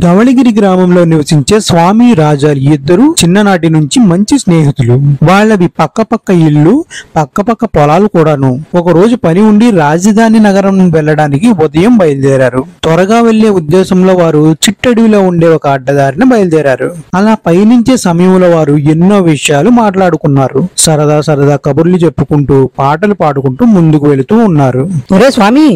ధవళగిరి గ్రామంలో నివసించే స్వామి రాజాలు ఇద్దరు చిన్ననాటి నుంచి మంచి స్నేహితులు. వాళ్ళవి పక్క ఇల్లు, పక్క పొలాలు కూడాను. ఒక రోజు పని ఉండి రాజధాని నగరం వెళ్ళడానికి ఉదయం బయలుదేరారు. త్వరగా వెళ్లే ఉద్దేశంలో వారు చిట్టడివిలో ఉండే ఒక అడ్డదారిన బయలుదేరారు. అలా పయనించే సమయంలో వారు ఎన్నో విషయాలు మాట్లాడుకున్నారు. సరదా కబుర్లు చెప్పుకుంటూ పాటలు పాడుకుంటూ ముందుకు వెళుతూ ఉన్నారు. ఒరే స్వామి,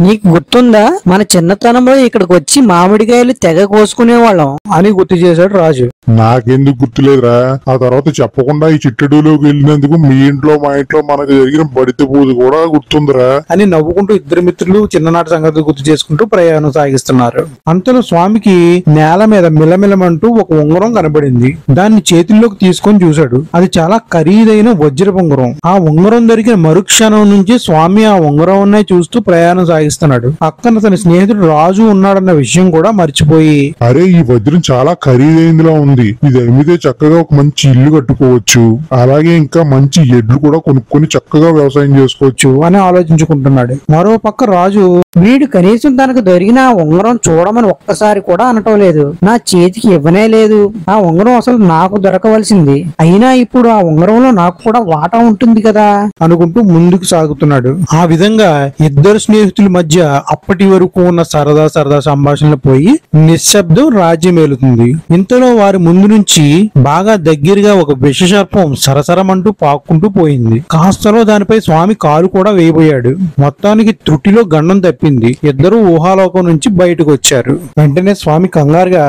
నీకు గుర్తుందా మన చిన్నతనంలో ఇక్కడికి వచ్చి మామిడికాయలు తెగ కోసుకునేవాళ్ళం అని గుర్తు చేశాడు రాజు. నాకెందుకు గుర్తులేదురా? ఆ తర్వాత చెప్పకుండా ఈ చిట్టడిలోకి వెళ్ళినందుకు మీ ఇంట్లో మా ఇంట్లో మనకు జరిగిన బడిత పూజ కూడా గుర్తుందిరా అని నవ్వుకుంటూ ఇద్దరు మిత్రులు చిన్ననాటి సంగతి గుర్తు చేసుకుంటూ ప్రయాణం సాగిస్తున్నారు. అంతలో స్వామికి నేల మీద మిలమిలమంటూ ఒక ఉంగరం కనబడింది. దాన్ని చేతుల్లోకి తీసుకొని చూశాడు. అది చాలా ఖరీదైన వజ్రపు ఉంగరం. ఆ ఉంగరం దొరికిన మరుక్షణం నుంచి స్వామి ఆ ఉంగరం చూస్తూ ప్రయాణం సాగిస్తున్నాడు. పక్కన తన స్నేహితుడు రాజు ఉన్నాడన్న విషయం కూడా మర్చిపోయి, అరే ఈ వజ్రం చాలా ఖరీదైందిలా ఉంది, ఇది అమ్మితే చక్కగా ఒక మంచి ఇల్లు కట్టుకోవచ్చు, అలాగే ఇంకా మంచి ఎడ్లు కూడా కొనుక్కొని చక్కగా వ్యవసాయం చేసుకోవచ్చు అని ఆలోచించుకుంటున్నాడు. మరో పక్క రాజు, వీడు కనీసం తనకు దొరికిన ఆ ఉంగరం చూడమని ఒక్కసారి కూడా అనటం లేదు. నా చేతికి ఇవ్వనే లేదు. ఆ ఉంగరం అసలు నాకు దొరకవలసింది. అయినా ఇప్పుడు ఆ ఉంగరంలో నాకు కూడా వాటా ఉంటుంది కదా అనుకుంటూ ముందుకు సాగుతున్నాడు. ఆ విధంగా ఇద్దరు స్నేహితుల మధ్య అప్పటి వరకు ఉన్న సరదా సంభాషణలు పోయి నిశ్శబ్దం రాజ్యమేలుతుంది. ఇంతలో వారి ముందు నుంచి బాగా దగ్గరగా ఒక విషసర్పం సరసరమంటూ పాక్కుంటూ పోయింది. కాస్తలో దానిపై స్వామి కాలు కూడా వేయబోయాడు. మొత్తానికి త్రుటిలో గండం తప్పింది. ఇద్దరు ఊహాలోకం నుంచి బయటకు వచ్చారు. వెంటనే స్వామి కంగారుగా,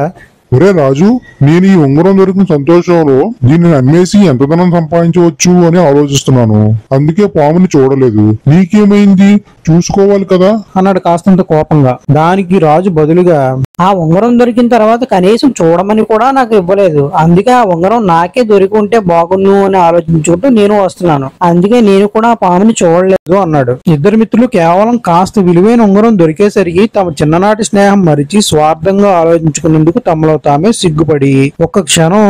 ఒరే రాజు, నేను ఈ ఉంగరం దొరికిన సంతోషంలో దీన్ని అమ్మేసి ఎంత ధనం సంపాదించవచ్చు అని ఆలోచిస్తున్నాను. అందుకే పాముని చూడలేదు. నీకేమైంది? చూసుకోవాలి కదా అన్నాడు కాస్తంత కోపంగా. దానికి రాజు బదులుగా, ఆ ఉంగరం దొరికిన తర్వాత కనీసం చూడమని కూడా నాకు ఇవ్వలేదు. అందుకే ఆ ఉంగరం నాకే దొరికి ఉంటే బాగున్ను అని ఆలోచించుకుంటూ నేను వస్తున్నాను. అందుకే నేను కూడా ఆ పాముని చూడలేదు అన్నాడు. ఇద్దరు మిత్రులు కేవలం కాస్త విలువైన ఉంగరం దొరికేసరికి తమ చిన్ననాటి స్నేహం మరిచి స్వార్థంగా ఆలోచించుకునేందుకు తమలో తామే సిగ్గుపడి ఒక్క క్షణం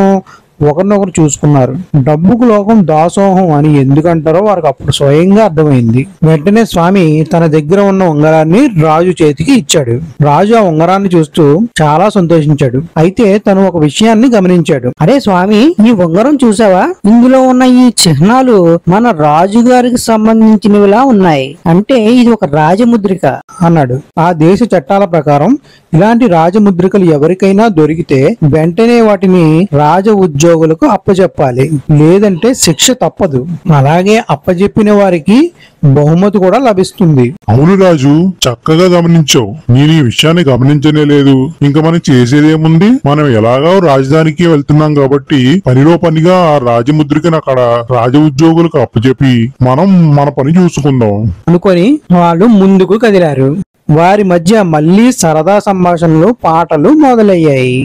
ఒకరినొకరు చూసుకున్నారు. డబ్బుకు లోకం దాసోహం అని ఎందుకంటారో వారికి అప్పుడు స్వయంగా అర్థమైంది. వెంటనే స్వామి తన దగ్గర ఉన్న ఉంగరాన్ని రాజు చేతికి ఇచ్చాడు. రాజు ఆ ఉంగరాన్ని చూస్తూ చాలా సంతోషించాడు. అయితే తను ఒక విషయాన్ని గమనించాడు. అరే స్వామి, ఈ ఉంగరం చూసావా? ఇందులో ఉన్న ఈ చిహ్నాలు మన రాజుగారికి సంబంధించినవిలా ఉన్నాయి. అంటే ఇది ఒక రాజముద్రిక అన్నాడు. ఆ దేశ చట్టాల ప్రకారం ఇలాంటి రాజముద్రికలు ఎవరికైనా దొరికితే వెంటనే వాటిని రాజ ఉద్యోగులకు అప్పచెప్పాలి, లేదంటే శిక్ష తప్పదు. అలాగే అప్పచెప్పిన వారికి బహుమతి కూడా లభిస్తుంది. అవును రాజు, చక్కగా గమనించావు. నేను ఈ విషయాన్ని గమనించనే లేదు. ఇంకా మనం చేసేదేముంది? మనం ఎలాగో రాజధానికి వెళ్తున్నాం కాబట్టి పనిలో పనిగా ఆ రాజముద్రికను అక్కడ రాజ ఉద్యోగులకు అప్పచెప్పి మనం మన పని చూసుకుందాం అనుకొని వాళ్ళు ముందుకు కదిలారు. వారి మధ్య మళ్లీ సరదా సంభాషణలు, పాటలు మొదలయ్యాయి.